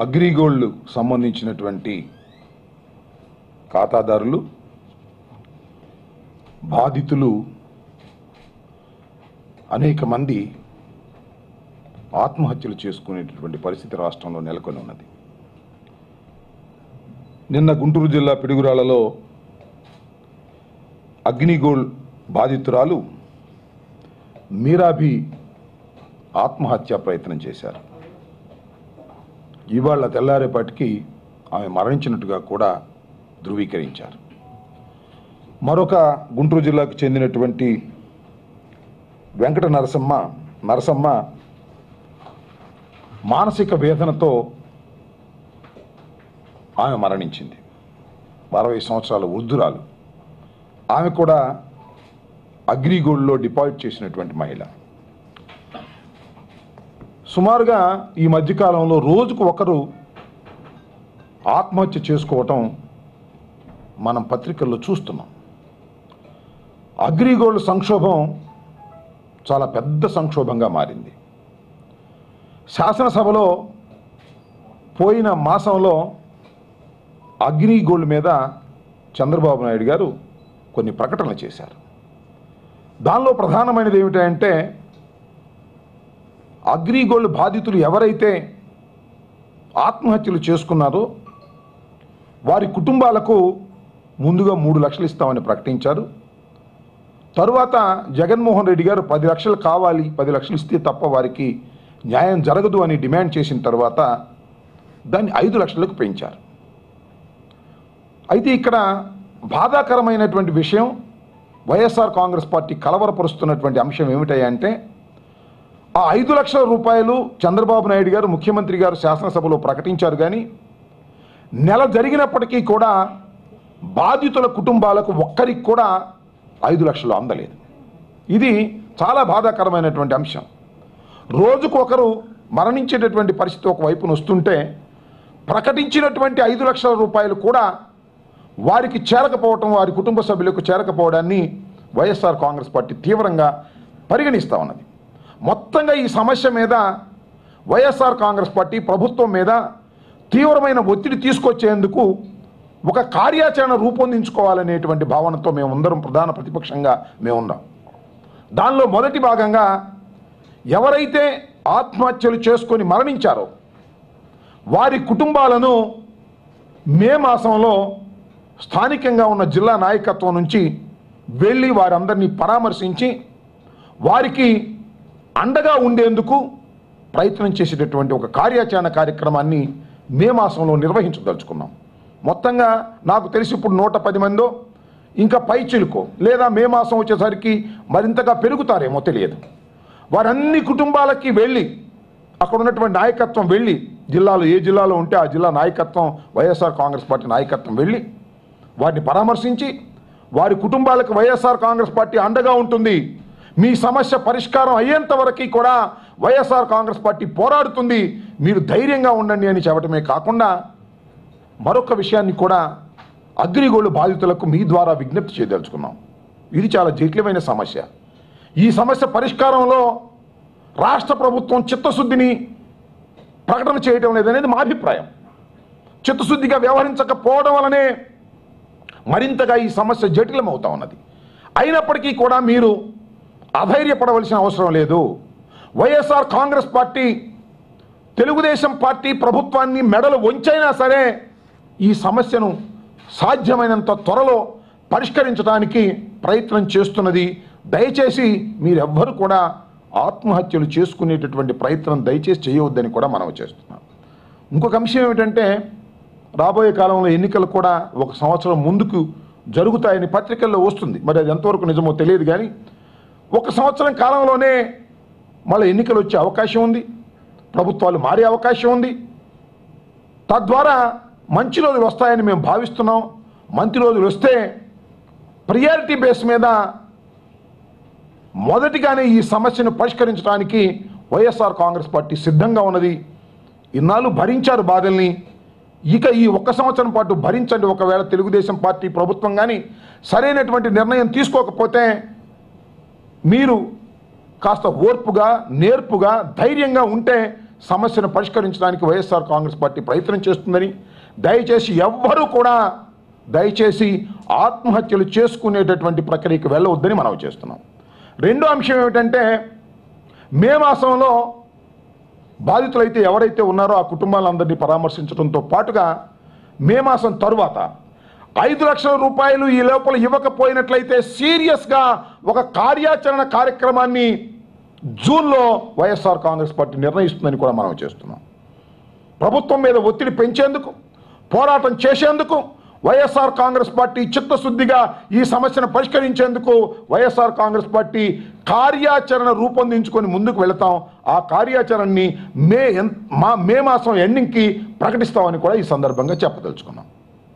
అగ్రిగోల్డ్ సంబంధించినటువంటి ఖాతాదారులు బాధితులు అనేక మంది ఆత్మహత్యలు చేసుకునేటటువంటి పరిస్థితి రాష్ట్రంలో నెలకొని ఉన్నది. నిన్న గుంటూరు జిల్లా పిడుగురాళ్లలో అగ్నిగోల్డ్ బాధితురాలు మీరాభి ఆత్మహత్య ప్రయత్నం చేశారు. ఇవాళ తెల్లారేపాటికి ఆమె మరణించినట్టుగా కూడా ధృవీకరించారు. మరొక గుంటూరు జిల్లాకు చెందినటువంటి వెంకట నరసమ్మ మానసిక వేదనతో ఆమె మరణించింది. 60 సంవత్సరాల వృద్ధురాలు. ఆమె కూడా అగ్రిగోల్డ్లో డిపాజిట్ చేసినటువంటి మహిళ. సుమారుగా ఈ మధ్యకాలంలో రోజుకు ఒకరు ఆత్మహత్య చేసుకోవటం మనం పత్రికల్లో చూస్తున్నాం. అగ్రిగోల్డ్ సంక్షోభం చాలా పెద్ద సంక్షోభంగా మారింది. శాసనసభలో పోయిన మాసంలో అగ్రిగోల్డ్ మీద చంద్రబాబు నాయుడు గారు కొన్ని ప్రకటనలు చేశారు. దానిలో ప్రధానమైనది ఏమిటంటే అగ్రిగోల్డ్ బాధితులు ఎవరైతే ఆత్మహత్యలు చేసుకున్నారో వారి కుటుంబాలకు ముందుగా 3 లక్షలు ఇస్తామని ప్రకటించారు. తరువాత జగన్మోహన్ రెడ్డి గారు 10 లక్షలు కావాలి, 10 లక్షలు ఇస్తే తప్ప వారికి న్యాయం జరగదు అని డిమాండ్ చేసిన తర్వాత దాన్ని 5 లక్షలకు పెంచారు. అయితే ఇక్కడ బాధాకరమైనటువంటి విషయం, వైఎస్ఆర్ కాంగ్రెస్ పార్టీ కలవరపరుస్తున్నటువంటి అంశం ఏమిటంటే ఆ 5 లక్షల రూపాయలు చంద్రబాబు నాయుడు గారు ముఖ్యమంత్రి గారు శాసనసభలో ప్రకటించారు. కానీ నెల జరిగినప్పటికీ కూడా బాధితుల కుటుంబాలకు ఒక్కరికి కూడా 5 లక్షలు అందలేదు. ఇది చాలా బాధాకరమైనటువంటి అంశం. రోజుకు ఒకరు మరణించేటటువంటి పరిస్థితి ఒకవైపున వస్తుంటే ప్రకటించినటువంటి 5 లక్షల రూపాయలు కూడా వారికి చేరకపోవటం, వారి కుటుంబ సభ్యులకు చేరకపోవడాన్ని వైఎస్ఆర్ కాంగ్రెస్ పార్టీ తీవ్రంగా పరిగణిస్తూ ఉన్నది. మొత్తంగా ఈ సమస్య మీద వైఎస్ఆర్ కాంగ్రెస్ పార్టీ ప్రభుత్వం మీద తీవ్రమైన ఒత్తిడి తీసుకొచ్చేందుకు ఒక కార్యాచరణ రూపొందించుకోవాలనేటువంటి భావనతో మేమందరం ప్రధాన ప్రతిపక్షంగా మేమున్నాం. దానిలో మొదటి భాగంగా ఎవరైతే ఆత్మహత్యలు చేసుకొని మరణించారో వారి కుటుంబాలను మే మాసంలో స్థానికంగా ఉన్న జిల్లా నాయకత్వం నుంచి వెళ్ళి వారందరినీ పరామర్శించి వారికి అండగా ఉండేందుకు ప్రయత్నం చేసేటటువంటి ఒక కార్యాచరణ కార్యక్రమాన్ని మే మాసంలో నిర్వహించదలుచుకున్నాం. మొత్తంగా నాకు తెలిసి ఇప్పుడు 110 మందో ఇంకా పైచిలుకో లేదా మే మాసం వచ్చేసరికి మరింతగా పెరుగుతారేమో తెలియదు. వారన్ని కుటుంబాలకి వెళ్ళి అక్కడ ఉన్నటువంటి నాయకత్వం వెళ్ళి జిల్లాలో ఏ జిల్లాలో ఉంటే ఆ జిల్లా నాయకత్వం వైఎస్ఆర్ కాంగ్రెస్ పార్టీ నాయకత్వం వెళ్ళి వారిని పరామర్శించి వారి కుటుంబాలకు వైఎస్ఆర్ కాంగ్రెస్ పార్టీ అండగా ఉంటుంది, మీ సమస్య పరిష్కారం అయ్యేంత వరకు కూడా వైఎస్ఆర్ కాంగ్రెస్ పార్టీ పోరాడుతుంది, మీరు ధైర్యంగా ఉండండి అని చెప్పడమే కాకుండా మరొక విషయాన్ని కూడా అగ్రిగోల్డ్ బాధితులకు మీ ద్వారా విజ్ఞప్తి చేయదలుచుకున్నాం. ఇది చాలా జటిలమైన సమస్య. ఈ సమస్య పరిష్కారంలో రాష్ట్ర ప్రభుత్వం చిత్తశుద్ధిని ప్రకటన చేయడం లేదనేది మా అభిప్రాయం. చిత్తశుద్ధిగా వ్యవహరించకపోవడం వలనే మరింతగా ఈ సమస్య జటిలమవుతా ఉన్నది. అయినప్పటికీ కూడా మీరు అధైర్యపడవలసిన అవసరం లేదు. వైఎస్ఆర్ కాంగ్రెస్ పార్టీ తెలుగుదేశం పార్టీ ప్రభుత్వాన్ని మెడలు వంచైనా సరే ఈ సమస్యను సాధ్యమైనంత త్వరలో పరిష్కరించడానికి ప్రయత్నం చేస్తున్నది. దయచేసి మీరెవ్వరూ కూడా ఆత్మహత్యలు చేసుకునేటటువంటి ప్రయత్నం దయచేసి చేయవద్దని కూడా మనం చేస్తున్నాం. ఇంకొక అంశం ఏమిటంటే రాబోయే కాలంలో ఎన్నికలు కూడా 1 సంవత్సరం ముందుకు జరుగుతాయని పత్రికల్లో వస్తుంది. మరి అది ఎంతవరకు నిజమో తెలియదు. కానీ 1 సంవత్సరం కాలంలోనే మళ్ళీ ఎన్నికలు వచ్చే అవకాశం ఉంది, ప్రభుత్వాలు మారే అవకాశం ఉంది. తద్వారా మంచి రోజులు వస్తాయని మేము భావిస్తున్నాం. మంచి రోజులు వస్తే ప్రియారిటీ బేస్ మీద మొదటిగానే ఈ సమస్యను పరిష్కరించడానికి వైఎస్ఆర్ కాంగ్రెస్ పార్టీ సిద్ధంగా ఉన్నది. ఇన్నాళ్ళు భరించారు బాధల్ని, ఇక ఈ 1 సంవత్సరం పాటు భరించండి. ఒకవేళ తెలుగుదేశం పార్టీ ప్రభుత్వం కానీ సరైనటువంటి నిర్ణయం తీసుకోకపోతే మీరు కాస్త ఓర్పుగా నేర్పుగా ధైర్యంగా ఉంటే సమస్యను పరిష్కరించడానికి వైఎస్ఆర్ కాంగ్రెస్ పార్టీ ప్రయత్నం చేస్తుందని, దయచేసి ఎవ్వరూ కూడా దయచేసి ఆత్మహత్యలు చేసుకునేటటువంటి ప్రక్రియకి వెళ్ళవద్దని మనం చేస్తున్నాం. రెండో అంశం ఏమిటంటే, మే మాసంలో బాధితులైతే ఎవరైతే ఉన్నారో ఆ కుటుంబాలందరినీ పరామర్శించడంతో పాటుగా మే మాసం తరువాత 5 లక్షల రూపాయలు ఈ లోపల ఇవ్వకపోయినట్లయితే సీరియస్గా ఒక కార్యాచరణ కార్యక్రమాన్ని జూన్లో వైఎస్ఆర్ కాంగ్రెస్ పార్టీ నిర్ణయిస్తుందని కూడా మనం చేస్తున్నాం. ప్రభుత్వం మీద ఒత్తిడి పెంచేందుకు, పోరాటం చేసేందుకు వైఎస్ఆర్ కాంగ్రెస్ పార్టీ చిత్తశుద్ధిగా ఈ సమస్యను పరిష్కరించేందుకు వైఎస్ఆర్ కాంగ్రెస్ పార్టీ కార్యాచరణ రూపొందించుకొని ముందుకు వెళతాం. ఆ కార్యాచరణని మే మాసం ఎండింగ్కి ప్రకటిస్తామని కూడా ఈ సందర్భంగా చెప్పదలుచుకున్నాం.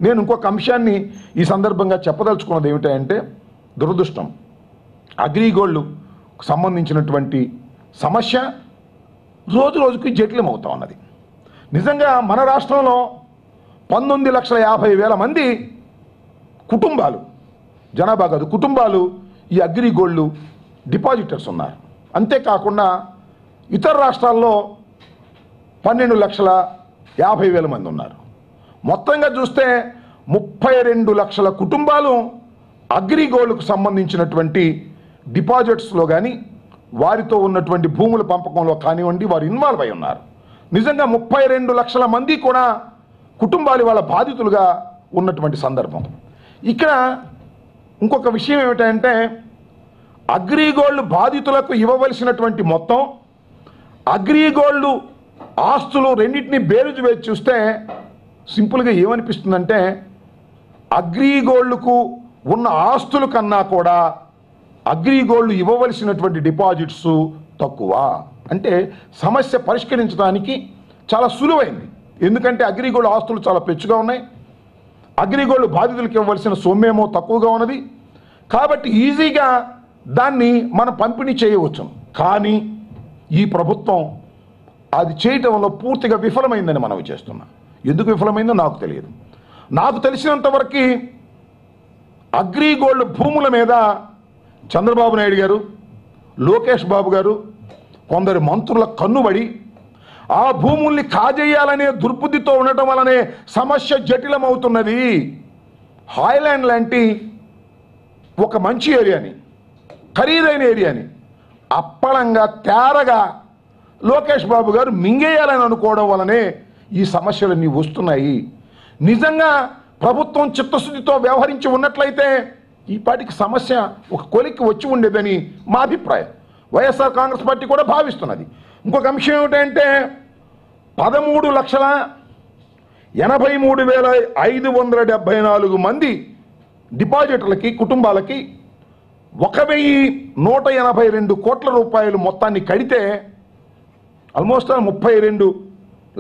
నేను ఇంకొక అంశాన్ని ఈ సందర్భంగా చెప్పదలుచుకున్నది ఏమిటంటే, దురదృష్టం, అగ్రిగోల్డ్ సంబంధించినటువంటి సమస్య రోజు రోజుకి జటిలమవుతా ఉన్నది. నిజంగా మన రాష్ట్రంలో 19,50,000 మంది కుటుంబాలు, జనాభా కాదు కుటుంబాలు, ఈ అగ్రిగోల్డ్ డిపాజిటర్స్ ఉన్నారు. అంతేకాకుండా ఇతర రాష్ట్రాల్లో 12,50,000 మంది ఉన్నారు. మొత్తంగా చూస్తే 32 లక్షల కుటుంబాలు అగ్రిగోల్డ్కు సంబంధించినటువంటి డిపాజిట్స్లో కానీ వారితో ఉన్నటువంటి భూముల పంపకంలో కానివ్వండి వారు ఇన్వాల్వ్ అయి ఉన్నారు. నిజంగా 32 లక్షల మంది కూడా కుటుంబాలు వాళ్ళ బాధితులుగా ఉన్నటువంటి సందర్భం. ఇక్కడ ఇంకొక విషయం ఏమిటంటే, అగ్రిగోల్డ్ బాధితులకు ఇవ్వవలసినటువంటి మొత్తం, అగ్రిగోల్డ్ ఆస్తులు రెండింటినీ బేరుజు వేసి చూస్తే సింపుల్గా ఏమనిపిస్తుందంటే, అగ్రిగోల్డ్కు ఉన్న ఆస్తుల కన్నా కూడా అగ్రిగోల్డ్ ఇవ్వవలసినటువంటి డిపాజిట్స్ తక్కువ. అంటే సమస్య పరిష్కరించడానికి చాలా సులువైంది. ఎందుకంటే అగ్రిగోల్డ్ ఆస్తులు చాలా పెచ్చుగా ఉన్నాయి, అగ్రిగోల్డ్ బాధితులకు ఇవ్వవలసిన సొమ్మేమో తక్కువగా ఉన్నది. కాబట్టి ఈజీగా దాన్ని మనం పంపిణీ చేయవచ్చు. కానీ ఈ ప్రభుత్వం అది చేయటంలో పూర్తిగా విఫలమైందని మనం చేస్తున్నాం. ఎందుకు విఫలమైందో నాకు తెలియదు. నాకు తెలిసినంతవరకు అగ్రిగోల్డ్ భూముల మీద చంద్రబాబు నాయుడు గారు, లోకేష్ బాబు గారు, కొందరు మంత్రుల కన్నుబడి ఆ భూముల్ని కాజేయాలనే దుర్బుద్ధితో ఉండటం వలనే సమస్య జటిలమవుతున్నది. హాయ్లాండ్ లాంటి ఒక మంచి ఏరియాని, ఖరీదైన ఏరియాని అప్పళంగా తేరగా లోకేష్ బాబు గారు మింగేయాలని అనుకోవడం వలనే ఈ సమస్యలన్నీ వస్తున్నాయి. నిజంగా ప్రభుత్వం చిత్తశుద్ధితో వ్యవహరించి ఉన్నట్లయితే ఈ పాటికి సమస్య ఒక కొలిక్కి వచ్చి ఉండేదని మా అభిప్రాయం. వైఎస్ఆర్ కాంగ్రెస్ పార్టీ కూడా భావిస్తున్నది. ఇంకొక అంశం ఏమిటంటే, 13,83,574 మంది డిపాజిటర్లకి, కుటుంబాలకి 1,182 కోట్ల రూపాయలు మొత్తాన్ని కడితే ఆల్మోస్ట్ 32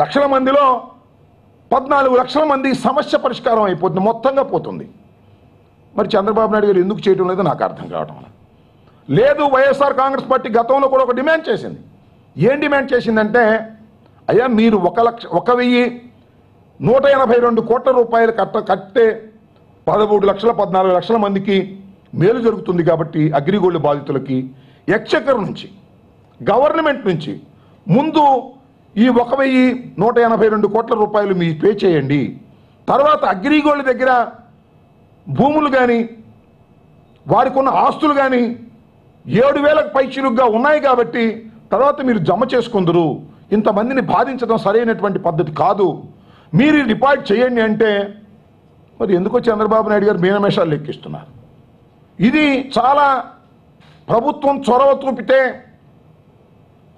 లక్షల మందిలో 14 లక్షల మంది సమస్య పరిష్కారం అయిపోతుంది, మొత్తంగా పోతుంది. మరి చంద్రబాబు నాయుడు గారు ఎందుకు చేయడం లేదో నాకు అర్థం కావడం లేదు. వైఎస్ఆర్ కాంగ్రెస్ పార్టీ గతంలో కూడా ఒక డిమాండ్ చేసింది. ఏం డిమాండ్ చేసిందంటే, అయ్యా మీరు 1,182 కోట్ల రూపాయలు కట్టే 13 లక్షల 14 లక్షల మందికి మేలు జరుగుతుంది. కాబట్టి అగ్రిగోల్డ్ బాధితులకి ఎక్స్చెకర్ నుంచి, గవర్నమెంట్ నుంచి ముందు ఈ 1,182 కోట్ల రూపాయలు మీ పే చేయండి. తర్వాత అగ్రిగోల్డ్ దగ్గర భూములు కానీ వారికి ఉన్న ఆస్తులు కానీ 7,000కు పైచిలుగ్గా ఉన్నాయి కాబట్టి తర్వాత మీరు జమ చేసుకుందరు. ఇంతమందిని బాధించడం సరైనటువంటి పద్ధతి కాదు, మీరు డిపాజిట్ చేయండి అంటే మరి ఎందుకో చంద్రబాబు నాయుడు గారు మీనమేషాలు లెక్కిస్తున్నారు. ఇది చాలా ప్రభుత్వం చొరవ చూపితే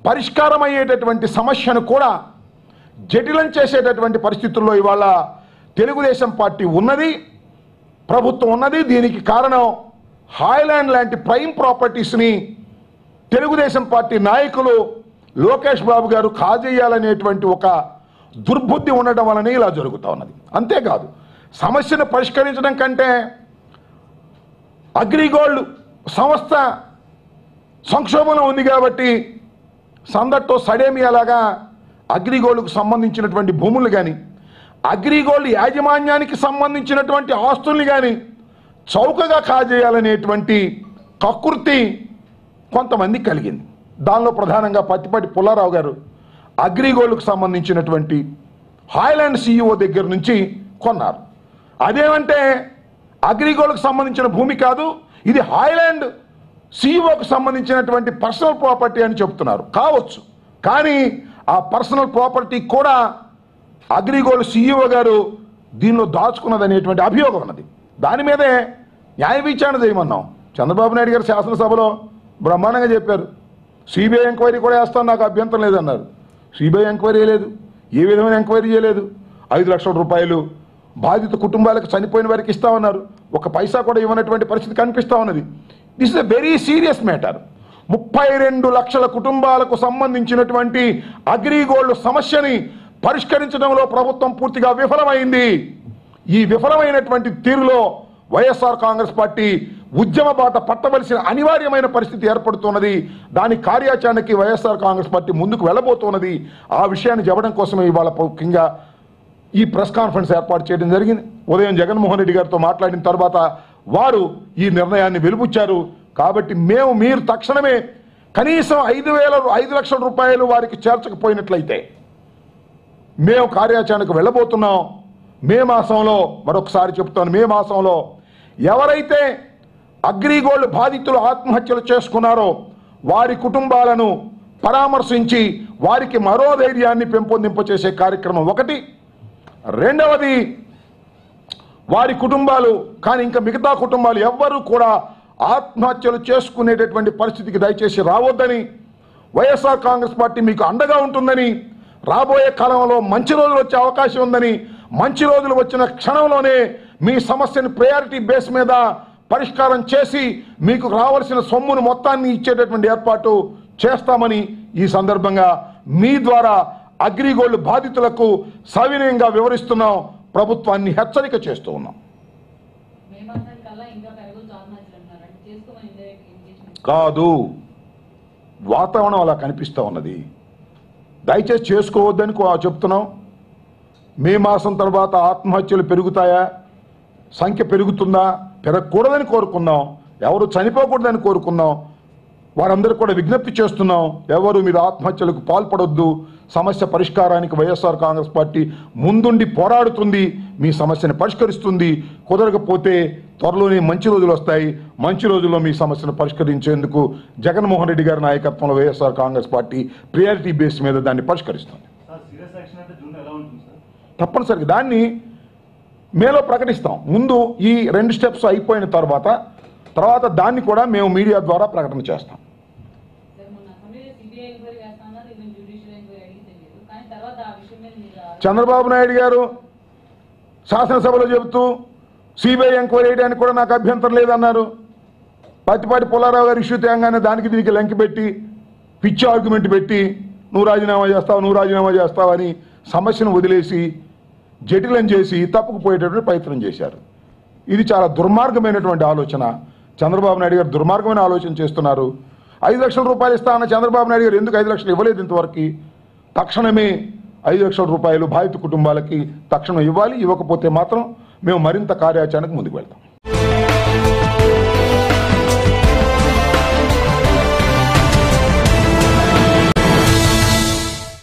పరిష్కారం అయ్యేటటువంటి సమస్యను కూడా జటిలం చేసేటటువంటి పరిస్థితుల్లో ఇవాళ తెలుగుదేశం పార్టీ ఉన్నది, ప్రభుత్వం ఉన్నది. దీనికి కారణం హాయ్లాండ్ లాంటి ప్రైమ్ ప్రాపర్టీస్ని తెలుగుదేశం పార్టీ నాయకులు లోకేష్ బాబు గారు కాజేయాలనేటువంటి ఒక దుర్బుద్ధి ఉండడం వలన ఇలా జరుగుతూ ఉన్నది. అంతేకాదు, సమస్యను పరిష్కరించడం కంటే అగ్రిగోల్డ్ సంస్థ సంక్షోభంలో ఉంది కాబట్టి సందట్టో సడేమియాలాగా అగ్రిగోల్డ్కు సంబంధించినటువంటి భూములు కానీ, అగ్రిగోల్డ్ యాజమాన్యానికి సంబంధించినటువంటి ఆస్తుల్ని కానీ చౌకగా కాజేయాలనేటువంటి కకృతి కొంతమంది కలిగింది. దానిలో ప్రధానంగా పత్తిపాటి పుల్లారావు గారు అగ్రిగోల్డ్కు సంబంధించినటువంటి హాయ్లాండ్ CEO దగ్గర నుంచి కొన్నారు. అదేమంటే అగ్రిగోల్డ్కు సంబంధించిన భూమి కాదు, ఇది హాయ్లాండ్ CEOకు సంబంధించినటువంటి పర్సనల్ ప్రాపర్టీ అని చెప్తున్నారు. కావచ్చు, కానీ ఆ పర్సనల్ ప్రాపర్టీ కూడా అగ్రిగోల్డ్ CEO గారు దీనిలో దాచుకున్నదనేటువంటి అభియోగం ఉన్నది. దాని మీదే న్యాయ విచారణ చేయమన్నాం. చంద్రబాబు నాయుడు గారు శాసనసభలో బ్రహ్మాండంగా చెప్పారు, సిబిఐ ఎంక్వైరీ కూడా వేస్తాను, నాకు అభ్యంతరం లేదన్నారు. సిబిఐ ఎంక్వైరీ లేదు, ఏ విధమైన ఎంక్వైరీ చేయలేదు. 5 లక్షల రూపాయలు బాధిత కుటుంబాలకు చనిపోయిన వారికి ఇస్తామన్నారు, ఒక పైసా కూడా ఇవ్వనటువంటి పరిస్థితి కనిపిస్తూ ఉన్నది. This is a very serious matter. 32 లక్షల కుటుంబాలకు సంబంధించినటువంటి అగ్రిగోల్డ్ సమస్యని పరిష్కరించడంలో ప్రభుత్వం పూర్తిగా విఫలమైంది. ఈ విఫలమైనటువంటి తీరులో వైఎస్ఆర్ కాంగ్రెస్ పార్టీ ఉద్యమ బాట పట్టవలసిన అనివార్యమైన పరిస్థితి ఏర్పడుతున్నది. దాని కార్యాచరణకి వైఎస్ఆర్ కాంగ్రెస్ పార్టీ ముందుకు వెళ్ళబోతున్నది. ఆ విషయాన్ని చెప్పడం కోసమే ఇవాళ ముఖ్యంగా ఈ ప్రెస్ కాన్ఫరెన్స్ ఏర్పాటు చేయడం జరిగింది. ఉదయం జగన్మోహన్ రెడ్డి గారితో మాట్లాడిన తర్వాత వారు ఈ నిర్ణయాన్ని వెలుబుచ్చారు. కాబట్టి మీరు తక్షణమే కనీసం 5 లక్షల రూపాయలు వారికి చేర్చకపోయినట్లయితే మేము కార్యాచరణకు వెళ్ళబోతున్నాం. మే మాసంలో, మరొకసారి చెప్తాను, మే మాసంలో ఎవరైతే అగ్రిగోల్డ్ బాధితులు ఆత్మహత్యలు చేసుకున్నారో వారి కుటుంబాలను పరామర్శించి వారికి మరో ధైర్యాన్ని పెంపొందింపచేసే కార్యక్రమం ఒకటి. రెండవది, వారి కుటుంబాలు కానీ ఇంకా మిగతా కుటుంబాలు ఎవ్వరూ కూడా ఆత్మహత్యలు చేసుకునేటటువంటి పరిస్థితికి దయచేసి రావద్దని, వైఎస్ఆర్ కాంగ్రెస్ పార్టీ మీకు అండగా ఉంటుందని, రాబోయే కాలంలో మంచి రోజులు వచ్చే అవకాశం ఉందని, మంచి రోజులు వచ్చిన క్షణంలోనే మీ సమస్యను ప్రయారిటీ బేస్ మీద పరిష్కారం చేసి మీకు రావాల్సిన సొమ్మును మొత్తాన్ని ఇచ్చేటటువంటి ఏర్పాటు చేస్తామని ఈ సందర్భంగా మీ ద్వారా అగ్రిగోల్డ్ బాధితులకు సవినయంగా వివరిస్తున్నాం. ప్రభుత్వాన్ని హెచ్చరిక చేస్తూ ఉన్నాం. కాదు, వాతావరణం అలా కనిపిస్తూ ఉన్నది. దయచేసి చేసుకోవద్దని చెప్తున్నాం. మే మాసం తర్వాత ఆత్మహత్యలు పెరుగుతాయా, సంఖ్య పెరుగుతుందా? పెరగకూడదని కోరుకున్నాం. ఎవరు చనిపోకూడదని కోరుకున్నాం. వారందరూ కూడా విజ్ఞప్తి చేస్తున్నాం, ఎవరు మీరు ఆత్మహత్యలకు పాల్పడొద్దు. సమస్య పరిష్కారానికి వైఎస్ఆర్ కాంగ్రెస్ పార్టీ ముందుండి పోరాడుతుంది, మీ సమస్యను పరిష్కరిస్తుంది. కుదరకపోతే త్వరలోనే మంచి రోజులు వస్తాయి. మంచి రోజుల్లో మీ సమస్యను పరిష్కరించేందుకు జగన్మోహన్ రెడ్డి గారి నాయకత్వంలో YSR Congress party priority base మీద దాన్ని పరిష్కరిస్తుంది. తప్పనిసరిగా దాన్ని మేలో ప్రకటిస్తాం. ముందు ఈ 2 స్టెప్స్ అయిపోయిన తర్వాత దాన్ని కూడా మేము మీడియా ద్వారా ప్రకటన చేస్తాం. చంద్రబాబు నాయుడు గారు శాసనసభలో చెబుతూ సిబిఐ ఎంక్వైరీ చేయడానికి కూడా నాకు అభ్యంతరం లేదన్నారు. పత్తిపాటి పుల్లారావు గారు ఇష్యూ తేగానే దానికి దీనికి లంకి పెట్టి పిచ్చి ఆర్గ్యుమెంట్ పెట్టి నువ్వు రాజీనామా చేస్తావు అని సమస్యను వదిలేసి జటిలం చేసి తప్పుకుపోయేటటువంటి ప్రయత్నం చేశారు. ఇది చాలా దుర్మార్గమైనటువంటి ఆలోచన. చంద్రబాబు నాయుడు గారు దుర్మార్గమైన ఆలోచన చేస్తున్నారు. 5 లక్షల రూపాయలు ఇస్తా అన్న చంద్రబాబు నాయుడు గారు ఎందుకు 5 లక్షలు ఇవ్వలేదు ఇంతవరకు? తక్షణమే 5 లక్షల రూపాయలు బాధిత కుటుంబాలకి తక్షణం ఇవ్వాలి. ఇవ్వకపోతే మాత్రం మేము మరింత కార్యాచరణకు ముందుకు వెళ్తాం.